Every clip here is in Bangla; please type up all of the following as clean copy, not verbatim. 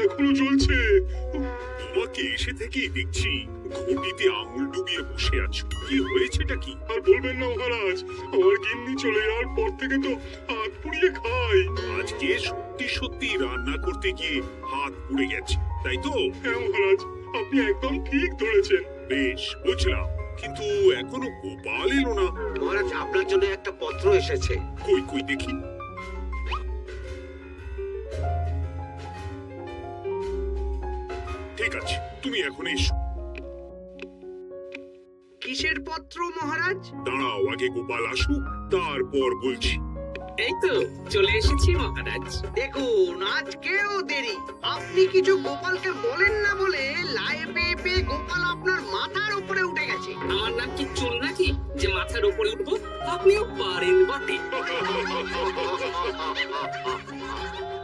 এখনো জ্বলছে। তোমাকে এসে থেকেই দেখছি ঘটিতে আঙুল ডুবিয়ে বসে আছো। কি হয়েছেটা কি? আর বলবেন না মহারাজ, আমার গিন্নি চলে যাওয়ার পর থেকে তো হাত পুড়িয়ে খাই। আজকে সত্যি সত্যি রান্না করতে গিয়ে হাত পুড়ে গেছে, তাই তো? হ্যাঁ মহারাজ, আপনি একদম ঠিক ধরেছেন। বেশ, বুঝলাম, কিন্তু এখনো গোপাল এলো না। মহারাজ, আপনার জন্য একটা পত্র এসেছে। কই কই দেখি। ঠিক আছে, তুমি এখন এসো। কিসের পত্র মহারাজ? দাঁড়াও, আগে গোপাল আসুক, তারপর বলছি। এই তো চলে এসেছি মহারাজ। দেখুন, আজকেও দেরি। আপনি কিছু গোপালকে বলেন না বলে লায়ে পেয়ে পেয়ে গোপাল আপনার মাথার উপরে উঠে গেছে। আমার নাম কি চুল নাকি যে মাথার উপরে উঠবো? আপনিও পারেন বটে।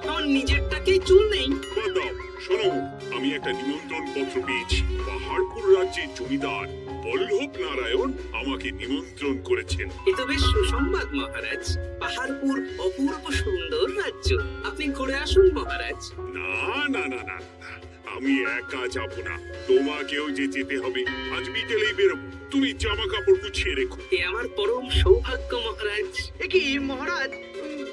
আমার নিজেরটাকেই চুল নেই। বাদ দাও, শোনো, আমি একটা নিমন্ত্রণ পত্র পেয়েছি। পাহাড়পুর রাজ্যের জমিদার বল্লভ নারায়ণ আমাকে নিমন্ত্রণ করেছেন। এ তো বেশ সুসংবাদ মহারাজ। পাহাড়পুর অপূর্ব সুন্দর রাজ্য, আপনি ঘুরে আসুন মহারাজ। না না না না, আমি একা যাব না, তোমাকেও যে যেতে হবে। আজ বিকেলেই বেরোবো, তুমি জামা কাপড় গুছিয়ে রেখো। এ আমার পরম সৌভাগ্য মহারাজ। এ কি মহারাজ,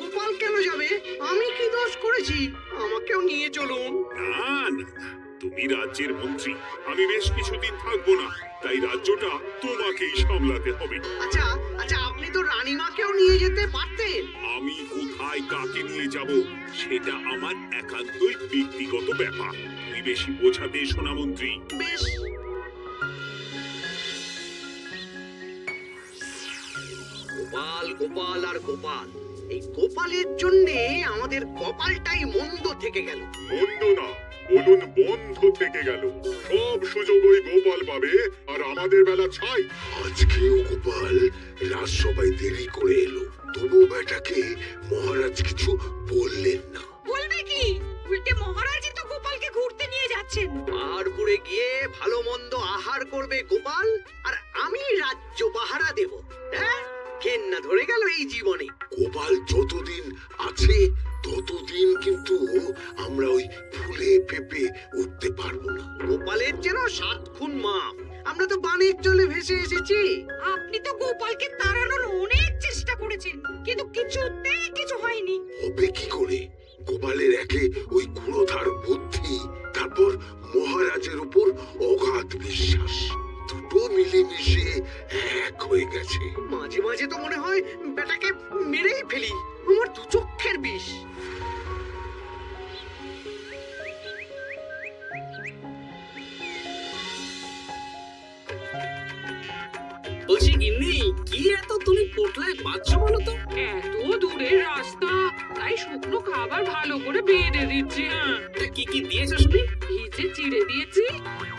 গোপাল কেন যাবে? আমি কি দোষ করেছি? আমাকেও নিয়ে চলুন। না না না, তুমি রাজ্যের মন্ত্রী, আমি বেশ কিছুদিন থাকবো না, তাই রাজ্যটা তোমাকেই সামলাতে হবে। আচ্ছা আচ্ছা, আপনি তো রানীমাকেও নিয়ে যেতে পারতেন। আমি কোথায় কাকে নিয়ে যাব সেটা আমার একান্তই ব্যক্তিগত ব্যাপার। তুমি বেশি বোঝাতে এসো না মন্ত্রী। বেশ। গোপাল গোপাল আর গোপাল, এই গোপালের জন্যে আমাদের কপালটাই মন্দ থেকে গেল। মন্দ না, বলুন বন্ধ থেকে গেল। সব সুযোগ ওই গোপাল পাবে, আর আমাদের বেলা ছাই। আজকেও গোপাল রাজসভায় দেরি করে এলো, তবু বেটাকে মহারাজ কিছু বললেন না। বলবে কি? উল্টে মহারাজই তো গোপালকে ঘুরতে নিয়ে যাচ্ছেন। পাহাড়পুরে গিয়ে ভালো মন্দ আহার করবে গোপাল, আর আমি রাজ্য পাহারা দেব। হ্যাঁ, ঘেন্না ধরে গেল এই জীবনে। গোপাল যতদিন আছে ততদিন কিন্তু আমরা ওই ফুলে ফেপে উঠতে পারবো না। গোপালের যেন 7 খুন মাপ। আমরা তো বানের জলে ভেসে এসেছি। আপনি তো গোপালকে তাড়ানোর অনেক চেষ্টা করেছেন, কিন্তু কিছুতেই কিছু হয়নি। হবে কি করে? গোপালের একে ওই ক্ষুরধার বুদ্ধি, তারপর মহারাজের উপর অগাধ বিশ্বাস, দুটো মিলেমিশে এক হয়ে গেছে। মাঝে মাঝে তো মনে হয় বেটাকে মেরেই ফেলি। আমার দু চক্ষের বিষ। বলছি গিন্নি, কি এত তুমি পোটলায় বাঁচছো বলো তো? এত দূরের রাস্তা, তাই শুকনো খাবার ভালো করে বেঁধে দিচ্ছি। হ্যাঁ, তা কি কি দিয়েছো শুনি? ভিজে চিড়ে দিয়েছি,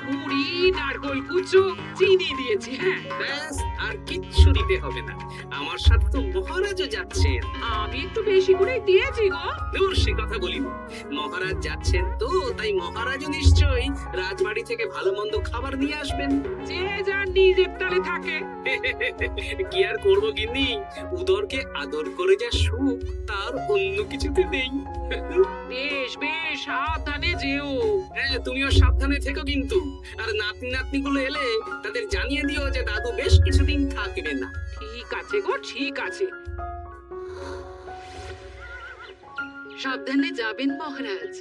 মুড়ি, নারকোল কুচো, চিনি দিয়েছি। হ্যাঁ, ব্যাস, আর কিচ্ছু দিতে হবে না। আমার সাথে তো মহারাজও যাচ্ছেন। আমি একটু বেশি করে দিয়েছি গো। দূর, সে কথা বলি না। মহারাজ যাচ্ছেন তো, তাই মহারাজও নিশ্চয়ই রাজবাড়ি থেকে ভালো মন্দ খাবার নিয়ে আসবেন। যে যার নিজের তালে থাকে। কি আর করবো গিন্নি, উদরকে আদর করে যা সুখ তার অন্য কিছুতে নেই। বেশ বেশ, সাবধানে যেও। হ্যাঁ, তুমিও সাবধানে থেকো কিন্তু। আর নাতনি নাতনি গুলো এলে তাদের জানিয়ে দিও যে দাদু বেশ কিছুদিন থাকবে না। ঠিক আছে গো, ঠিক আছে। সাবধানে যাবেন মহারাজ।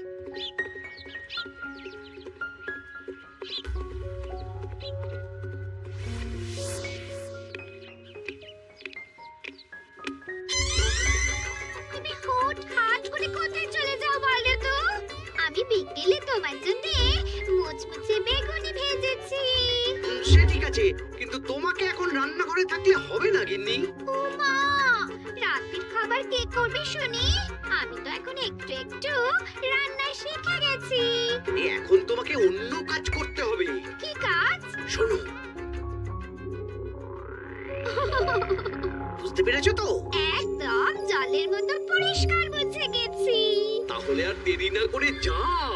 তুমি হুটহাট করে কোথায় চলে যাও বলো তো? আমি বিকেলে তোমার জন্য মুচমুচে বেগুনি ভেজেছি। সে ঠিক আছে, কিন্তু তোমাকে এখন রান্নাঘরে থাকলে হবে না গিন্নি। ও মা, রাতের খাবার কে করবে শুনি? আমি তো এখন একটু একটু রান্না শিখে গেছি। এখন তোমাকে অন্য কাজ করতে হবে। কি কাজ? শোনো, বুঝতে পেরেছো তো? একদম জলের মতো পরিষ্কার বুঝে গেছি। তাহলে আর দেরি না করে যাও।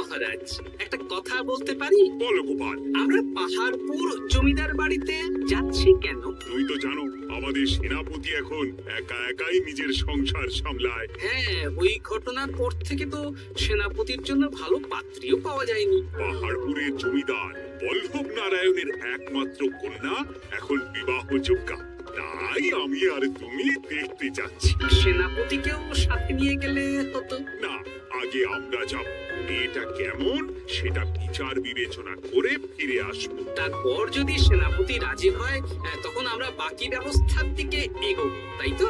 মহারাজ, একটা কথা বলতে পারি? বলো গোপাল। আমরা পাহাড়পুর জমিদার বাড়িতে যাচ্ছি কেন? তুই তো জানো আমাদের সেনাপতি এখন একা একাই নিজের সংসার সামলায়। হ্যাঁ, ওই ঘটনার পর থেকে তো সেনাপতির জন্য ভালো পাত্রীও পাওয়া যায়নি। পাহাড়পুরের জমিদার বল্লভ নারায়ণের একমাত্র কন্যা এখন বিবাহযোগ্যা, তাই আমি আর তুমি দেখতে যাচ্ছি। সেনাপতিকেও সাথে নিয়ে গেলে হতো। না, আগে আমরা যাব, এটা কেমন সেটা বিচার বিবেচনা করে ফিরে আসবো। তারপর যদি সেনাপতি রাজি হয়, তখন আমরা বাকি ব্যবস্থার দিকে এগোবো, তাই তো?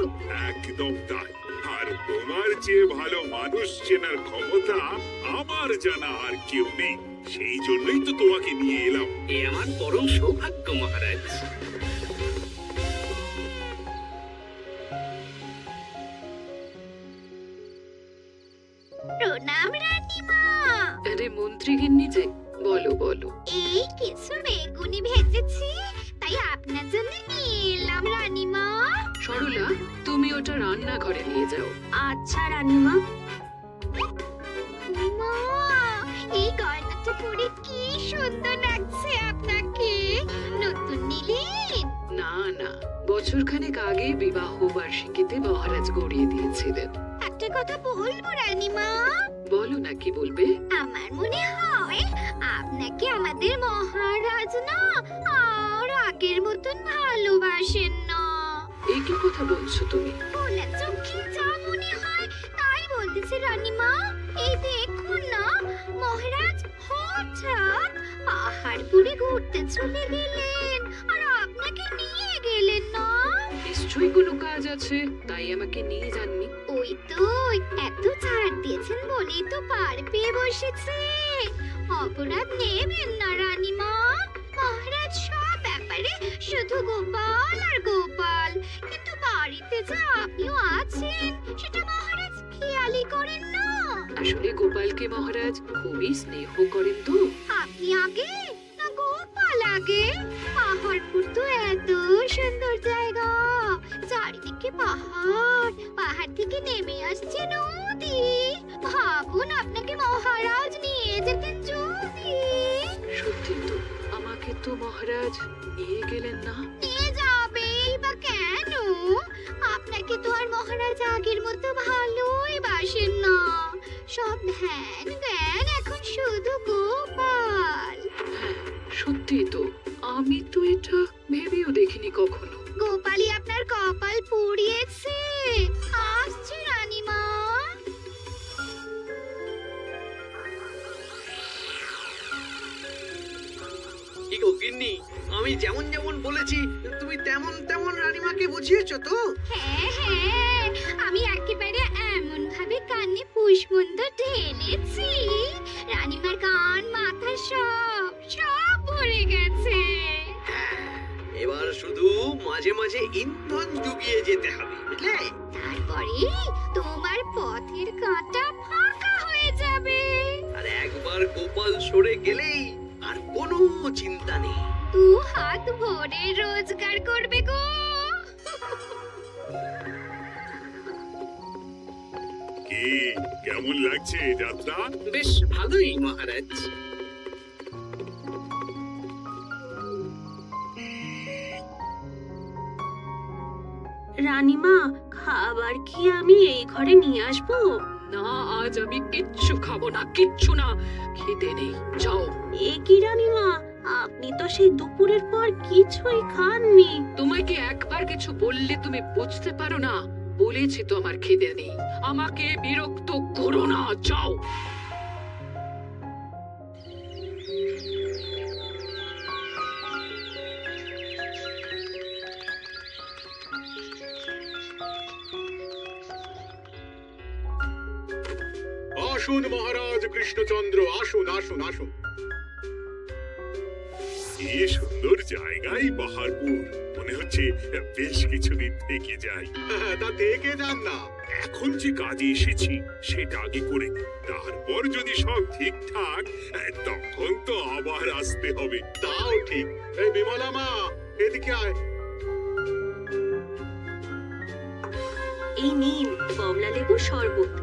একদম তাই। আর তোমার যে ভালো মানুষ চেনার ক্ষমতা আমার জানা আর কেউ নেই, সেই জন্যই তো তোমাকে নিয়ে এলাম। এ আমার পরম সৌভাগ্য মহারাজ। প্রণাম রানীমা। আরে মন্ত্রী গিন্নি যে, বলো বলো। এই কিছু বেগুনি ভেজেছি, তাই আপনার জন্য নিয়ে এলাম রানীমা। সরলা, তুমি ওটা রান্নাঘরে নিয়ে যাও। আচ্ছা রানীমা। মা, এই গয়নাটা পরে কি সুন্দর লাগছে আপনাকে। নতুন নিলেন? না না, বছরখানেক আগে বিবাহ বার্ষিকীতে মহারাজ গড়িয়ে দিয়েছিলেন। একটা কথা বলবো রানীমা? বলো না, কি বলবে? আমার মনে হয় আপনাকে আমাদের মহারাজ না আর আগের মতন ভালোবাসেন না। এই কি কথা বলছো তুমি? বলে চোখে যা মনে হয় তাই বলতেছি রানীমা। এই দেখুন না, মহারাজ হঠাৎ পাহাড়পুরে ঘুরতে চলে গেলেন আর আপনাকে নিয়ে গেলেন না। নিশ্চয়ই কোনো কাজ আছে, তাই আমাকে নিয়ে যাননি। ওই তো, এত ছাড় দিয়েছেন বলেই তো পার পেয়ে বসেছে। অপরাধ নেবেন না রানীমা। মহারাজ সব ব্যাপারে শুধু গোপাল আর গোপাল, কিন্তু বাড়িতে যা আপনিও আছেন সেটা মহারাজ খেয়ালই করেন না। আসলে গোপালকে মহারাজ খুবই স্নেহ করেন তো। আপনি আগে না গোপাল আগে? পাহাড়পুর তো এত সুন্দর জায়গা, চারিদিকে পাহাড়, পাহাড় থেকে নেমে আসছে নদী। ভাবুন আপনাকে মহারাজ নিয়ে যেতেন যদি। সত্যি তো, আমাকে তো মহারাজ নিয়ে গেলেন না। নিয়ে যাবেই বা কেন? আপনাকে তো আর মহারাজ আগের মতো ভালোই বাসেন না। সব ধ্যান জ্ঞান এখন শুধু গোপাল। হ্যাঁ, সত্যি তো, আমি তো এটা ভেবেও দেখিনি কখনো। গোপালই আপনার কপাল পুড়িয়েছে। আসছে রানীমা। কি গো গিন্নি, আমি যেমন যেমন বলেছি তুমি তেমন তেমন রানীমাকে বুঝিয়েছো তো? হ্যাঁ হ্যাঁ, আমি একেবারে এমন ভাবে কানে পুষ্পমন্ত ঢেলেছি, রানীমার কান মাথা সব সব ভরে গেছে। এবার শুধু মাঝে মাঝে ইন্ধন জুগিয়ে যেতে হবে, বুঝলে? তারপরে তোমার পথের কাঁটা ফাঁকা হয়ে যাবে। আর একবার গোপাল সরে গেলেই আর কোনো চিন্তা নেই। দু হাত ভরে রোজগার করবে গো। কি কেমন লাগছে যাত্রা? বেশ ভালোই মহারাজ। রানীমা, খাবার কি আমি এই ঘরে নিয়ে আসবো? না, আজ আমি কিচ্ছু খাবো না, কিচ্ছু না, খিদে নেই, যাও। এ কি রানীমা, আপনি তো সেই দুপুরের পর কিছুই খাননি। তোমাকে একবার কিছু বললে তুমি বুঝতে পারো না। বলেছি তো আমার খিদে নেই, আমাকে বিরক্ত করো না, যাও। আসুন মহারাজ কৃষ্ণচন্দ্র, আসুন আসুন আসুন। কি সুন্দর জায়গায় পাহাড়পুর, মনে হচ্ছে বেশ কিছুদিন থেকে যাই। তা থেকে যান না, এখন যে কাজে এসেছি সেটা আগে করে নিই। তারপর যদি সব ঠিকঠাক, তখন তো আবার আসতে হবে। তাও ঠিক। এই বিমলা মা, এদিকে আয়। এই নিন কমলা লেবুর শরবত।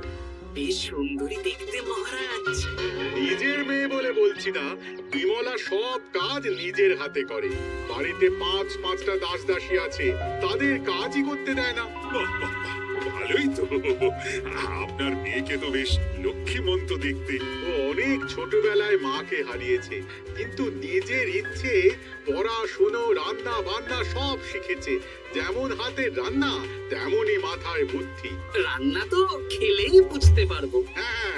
বেশ সুন্দরী দেখতে মহারাজ। নিজের মেয়ে বলে বলছি না, বিমলা সব কাজ নিজের হাতে করে। বাড়িতে পাঁচটা দাস দাসী আছে, তাদের কাজই করতে দেয় না। ভালোই তো, আপনার মেয়েকে তো বেশ লক্ষ্মীমন্ত দেখতে। ও অনেক ছোটবেলায় মাকে হারিয়েছে, কিন্তু নিজের ইচ্ছে পড়াশুনো রান্না বান্না সব শিখেছে। যেমন হাতের রান্না তেমনই মাথায় বুদ্ধি। রান্না তো খেলেই বুঝতে পারবো। হ্যাঁ,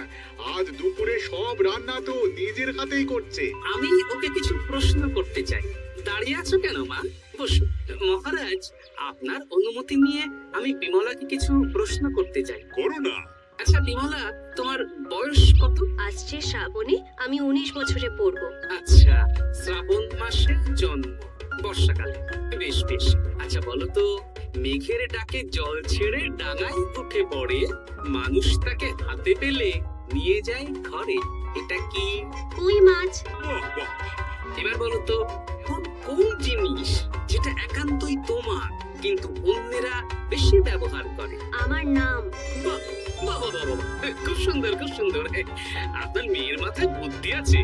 আজ দুপুরে সব রান্না তো নিজের হাতেই করছে। আমি ওকে কিছু প্রশ্ন করতে চাই। দাঁড়িয়ে আছো কেন মা? বসো। মহারাজ, আপনার অনুমতি নিয়ে আমি বিমলাকে কিছু প্রশ্ন করতে চাই। করো না। আচ্ছা বিমলা, তোমার বয়স কত? আসছে শ্রাবণে আমি 19 বছরে পড়বো। আচ্ছা, শ্রাবণ মাসে জন্ম, বর্ষাকালে। বেশ বেশ। আচ্ছা বলো তো, মেঘের ডাকে জল ছেড়ে ডাঙায় উঠে পড়ে, মানুষ তাকে হাতে পেলে নিয়ে যায় ঘরে, এটা কি? কই মাছ। বাহ, বাহ। এবার বলো তো, এমন কোন জিনিস যেটা একান্তই তোমার কিন্তু অন্যেরা বেশি ব্যবহার করে? আমার নাম। বাহ, বাহ, বাহ, বাহ, বাহ। খুব সুন্দর, খুব সুন্দর। আপনার মেয়ের মাথায় বুদ্ধি আছে।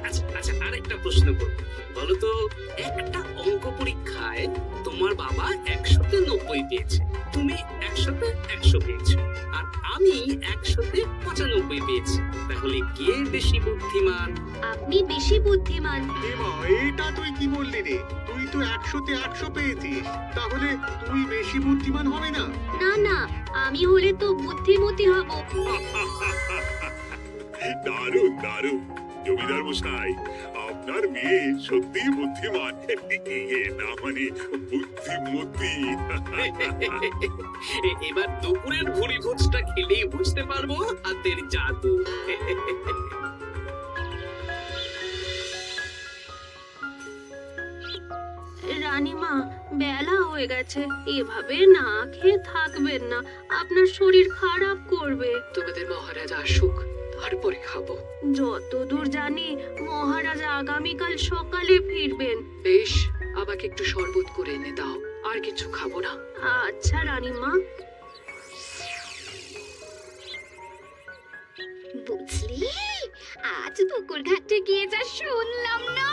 আচ্ছা আচ্ছা, আরেকটা প্রশ্ন করব। বলো তো, একটা অঙ্ক পরীক্ষায় তোমার বাবা 100-তে 90 পেয়েছে, তুমি 100-তে 100 পেয়েছো, আর আমি 100-তে 95 পেয়েছি। তাহলে কে বেশি বুদ্ধিমান? আপনি বেশি বুদ্ধিমান। এমা, এটা তুই কি বললি রে? তুই তো 100-তে 100 পেয়েছিস, তাহলে তুই বেশি বুদ্ধিমান হবে না? না না, আমি হলে তো বুদ্ধিমতী হব। দারুণ দারুণ। জমিদার মশাই, আপনার মেয়ে সত্যি বুদ্ধিমান। না মানে বুদ্ধিমতী। এবার দুপুরের ভুড়ি ভোজটা খেলেই বুঝতে পারবো হাতের জাদু। রানীমা, বেলা হয়ে গেছে, এভাবে না খেয়ে থাকবেন না, আপনার শরীর খারাপ করবে। তোমাদের মহারাজ আসুক, তারপরে খাবো। যতদূর জানি মহারাজ আগামীকাল সকালে ফিরবেন। বেশ, আমাকে একটু শরবত করে এনে দাও, আর কিছু খাবো না। আচ্ছা রানীমা। বুঝলি, আজ পুকুর ঘাটে গিয়ে যা শুনলাম না।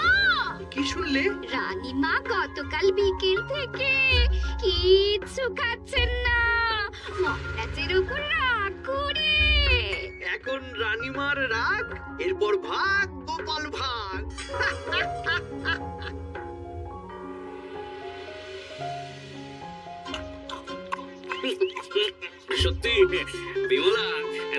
কি শুনলে? রানীমা গতকাল বিকেল থেকে কিচ্ছু খাচ্ছেন না, মহারাজের উপর রাগ করে। এখন রানীমার রাগ, এরপর ভাগ গোপাল ভাগ। সত্যি বিমলা,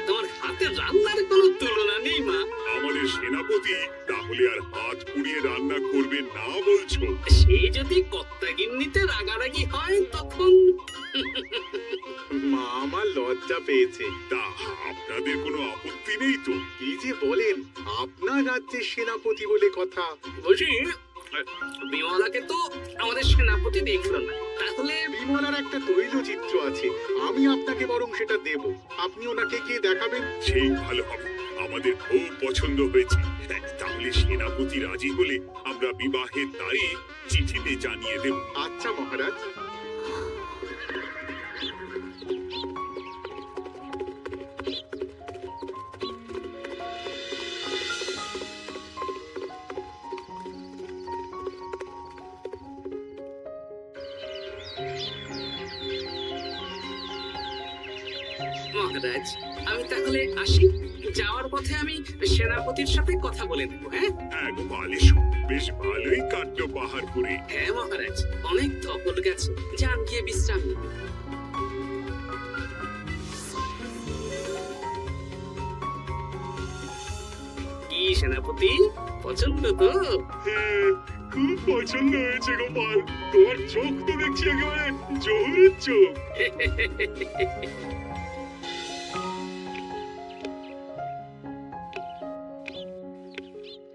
তোমার হাতে রান্নার কোনো তুলনা নেই মা। আমাদের সেনাপতি তাহলে আর হাত পুড়িয়ে রান্না করবে না বলছো? সে যদি কর্তাগিন্নিতে রাগারাগি হয় তখন। মা আমার লজ্জা পেয়েছে। তা আপনাদের কোনো আপত্তি নেই তো? কি যে বলেন, আপনার রাজ্যের সেনাপতি বলে কথা। বলছি, বিমলাকে তো আমাদের সেনাপতি দেখলো না, তাহলে বিমলার একটা তৈলচিত্র আছে, আমি আপনাকে বরং সেটা দেব, আপনি ওনাকে গিয়ে দেখাবেন। সেই ভালো হবে, আমাদের খুব পছন্দ হয়েছে। তাহলে সেনাপতি রাজি হলে আমরা বিবাহের তারিখ চিঠিতে জানিয়ে দেব। আচ্ছা মহারাজ। মহারাজ, আমি তাহলে আসি। যাওয়ার পথে আমি সেনাপতির সাথে কথা বলে নেবো। হ্যাঁ হ্যাঁ গোপাল, এসো। বেশ ভালোই কাটলো পাহাড় করে। হ্যাঁ মহারাজ, অনেক ধকল গেছে, যান গিয়ে বিশ্রাম নিন। কি সেনাপতি, পছন্দ তো? হ্যাঁ, খুব পছন্দ হয়েছে গোপাল। তোমার চোখ তো দেখছি একেবারে জহুরের চোখ।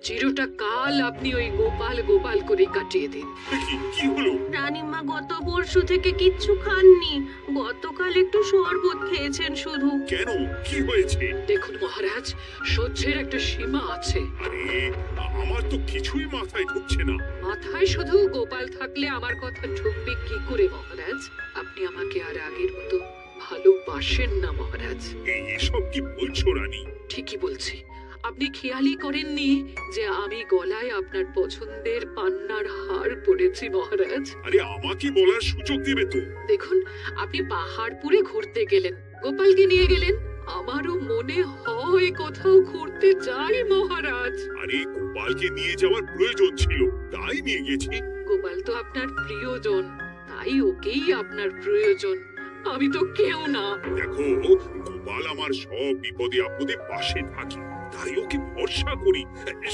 চিরটা কাল আপনি ওই গোপাল গোপাল করে কাটিয়ে দিন। কি হলো? রানীমা গত পরশু থেকে কিচ্ছু খাননি, গতকাল একটু শরবত খেয়েছেন শুধু। কেন, কি হয়েছে? দেখুন মহারাজ, সহ্যের একটা সীমা আছে। আরে, আমার তো কিছুই মাথায় ঢুকছে না। মাথায় শুধু গোপাল থাকলে আমার কথা ঢুকবে কি করে মহারাজ? আপনি আমাকে আর আগের মতো ভালোবাসেন না মহারাজ। এসব কি বলছো রানী? ঠিকই বলছি। আপনি খেয়ালই করেননি যে আমি গলায় আপনার পছন্দের পান্নার হার পরেছি মহারাজ। আরে আমাকে বলার সুযোগ দেবে তো। দেখুন, আপনি পাহাড়পুরে ঘুরতে গেলেন, গোপালকে নিয়ে গেলেন। আমারও মনে হয় কোথাও ঘুরতে যাই মহারাজ। আরে গোপালকে নিয়ে যাওয়ার প্রয়োজন ছিল, তাই নিয়ে গেছি। গোপাল তো আপনার প্রিয়জন, তাই ওকেই আপনার প্রয়োজন। আমি তো কেউ না। দেখো, গোপাল আমার সব বিপদে আপদে পাশে থাকে, তাই ওকে ভরসা করি,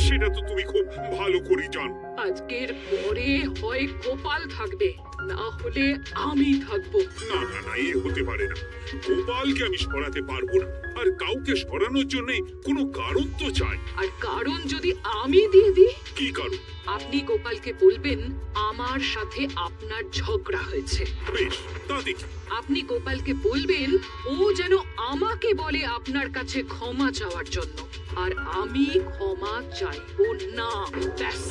সেটা তো তুমি খুব ভালো করে জানো। আজকের পরে হয় গোপাল থাকবে, না হলে আমি থাকবো। না না না, এ হতে পারে না। গোপালকে আমি সরাতে পারবো না, আর কাউকে সরানোর জন্য কোনো কারণ তো চাই। আর কারণ যদি আমি দিয়ে দিই? কি কারণ? আপনি গোপালকে বলবেন আমার সাথে আপনার ঝগড়া হয়েছে। বেশ, তা দেখি। আপনি গোপালকে বলবেন ও যেন আমাকে বলে আপনার কাছে ক্ষমা চাওয়ার জন্য, আর আমি ক্ষমা চাইবো না। ব্যাস,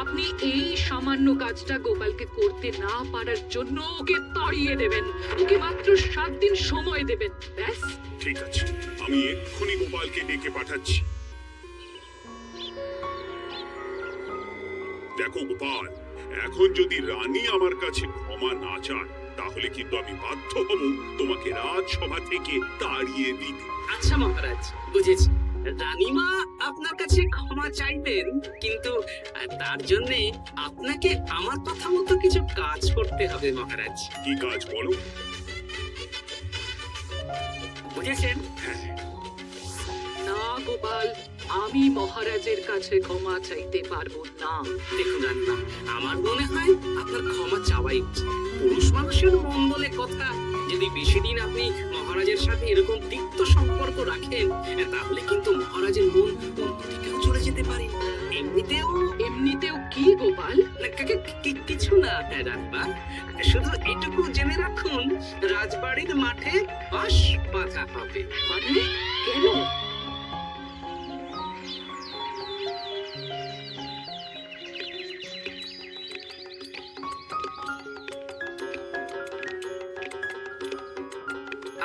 আপনি এই সামান্য কাজটা গোপালকে করতে না পারার জন্য ওকে তাড়িয়ে দেবেন। ওকে মাত্র 7 দিন সময় দেবেন। ব্যাস। ঠিক আছে, আমি এক্ষুনি গোপালকে ডেকে পাঠাচ্ছি। দেখো গোপাল, এখন যদি রানী আমার কাছে ক্ষমা না চায়, তাহলে কিন্তু আমি বাধ্য হব তোমাকে রাজসভা থেকে তাড়িয়ে দিতে। আচ্ছা মহারাজ, বুঝেছি। রানীমা আপনার কাছে ক্ষমা চাইবেন, কিন্তু তার জন্য আপনাকে আমার কথা মতো কিছু কাজ করতে হবে মহারাজ। কি কাজ বলো? বুঝেছেন? না গোপাল, আমি মহারাজের কাছে ক্ষমা চাইতে পারবো না। দেখুন রানীমা, আমার মনে হয় আপনার ক্ষমা চাওয়াই উচিত। পুরুষ মানুষের মন বলে কথা, যদি বেশি দিন আপনি মহারাজের সাথে এরকম তিক্ত সম্পর্ক রাখেন, তাহলে কিন্তু মহারাজের মন অন্যদিকেও চলে যেতে পারে। এমনিতেও কি গোপাল? কিছু না রানীমা, শুধু এটুকু জেনে রাখুন, রাজবাড়ির মাঠে বাঁশ বাঁধা হবে। মানে কেন?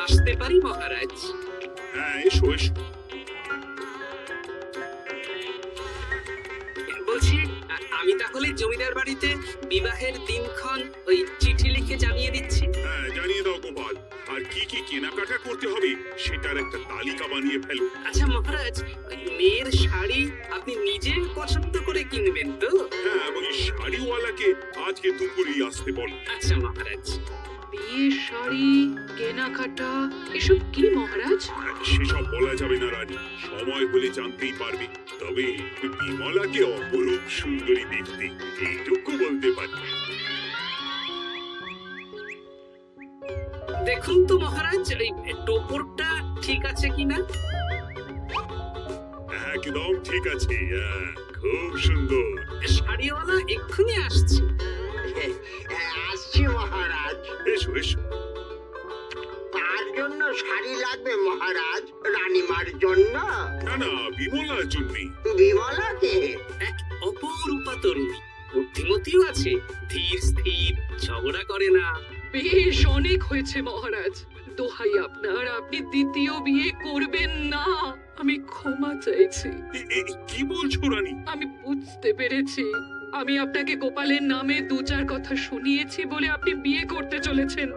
আসতে পারি মহারাজ? হ্যাঁ, এসো এসো। বলছি, আমি তাহলে জমিদার বাড়িতে বিবাহের দিনক্ষণ ওই চিঠি লিখে জানিয়ে দিচ্ছি। হ্যাঁ, জানিয়ে দাও গোপাল। আর কি কি কেনাকাটা করতে হবে সেটার একটা তালিকা বানিয়ে ফেলো। আচ্ছা মহারাজ, ওই মেয়ের শাড়ি আপনি নিজে পছন্দ করে কিনবেন তো? হ্যাঁ, ওই শাড়িওয়ালাকে আজকে দুপুরেই আসতে বলো। আচ্ছা মহারাজ। বিয়ের শাড়ি, কেনাকাটা, এসব কি মহারাজ? সেসব বলা যাবে না রানী, সময় হলে জানতেই পারবে। তবে বিমলাকে অপরূপ সুন্দরী দেখতে, এইটুকু বলতে পারি। দেখুন তো মহারাজ, ওই টোপরটা ঠিক আছে কিনা? একদম ঠিক আছে, খুব সুন্দর। শাড়িওয়ালা এক্ষুনি আসছে। আসছি মহারাজ। এসো এসো। তার জন্য শাড়ি লাগবে মহারাজ? রানীমার জন্য? না না, বিমলার জন্যই। বিমলাকে? এক অপরূপা তরুণী, বুদ্ধিমতীও আছে, ধীর স্থির, ঝগড়া করে না। বেশ, অনেক হয়েছে মহারাজ। দোহাই আপনার, আপনি দ্বিতীয় বিয়ে করবেন না। আমি ক্ষমা চাইছি। কি বলছো রানী? আমি বুঝতে পেরেছি, আমি আপনাকে গোপালের নামে 2-4 কথা শুনিয়েছি বলে আপনি বিয়ে করতে চলেছেন।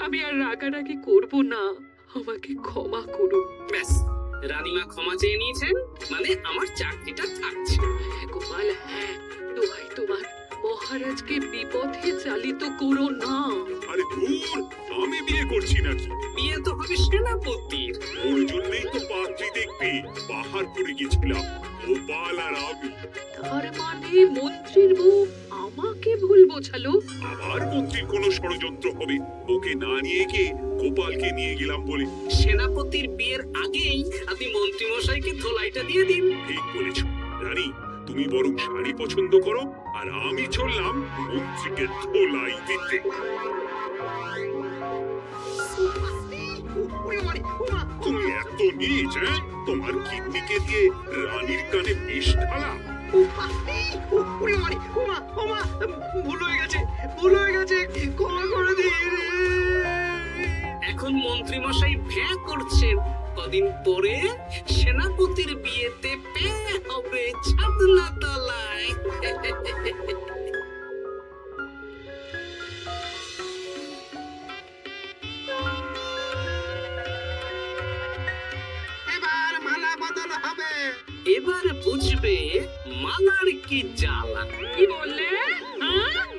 আমি আর রাগারাগি করব না, আমাকে ক্ষমা করুন। ব্যাস, রানীমা ক্ষমা চেয়ে নিয়েছেন, মানে আমার চাকরিটা থাকছে। হ্যাঁ গোপাল, হ্যাঁ, দোহাই তোমার, মহারাজকে বিপথে চালিত করো না। আরে দূর, আমি বিয়ে করছি নাকি? বিয়ে তো হবে সেনাপতির। ওর জন্যই তো পাত্রী দেখতে পাহাড়পুরে গেছিলাম, গোপাল আর আমি। তার মানে মন্ত্রীর বউ আমাকে ভুল বোঝালো? আবার মন্ত্রীর কোনো ষড়যন্ত্র হবে, ওকে না নিয়ে গিয়ে গোপালকে নিয়ে গেলাম বলে। সেনাপতির বিয়ের আগেই আপনি মন্ত্রী মশাইকে ধোলাইটা দিয়ে দিন। ঠিক বলেছ রানী, তুমি বরং শাড়ি পছন্দ করো, আর আমি চললাম মন্ত্রীকে ধোলাই দিতে। তুমি এত নীচ, তোমার কিডনিকে দিয়ে রানীর কানে বিষ ঢালা? ভুল হয়ে গেছে, ভুল হয়ে গেছে, ক্ষমা করে দিন। এখন মন্ত্রী মশাই ভ্যাঁ করছেন, কদিন পরে সেনাপতির বিয়েতে পে হবে ছাদনা তলায়। এবার মালা বদল হবে। এবার বুঝবে মালার কি জ্বালা। কি বললে? হ্যাঁ?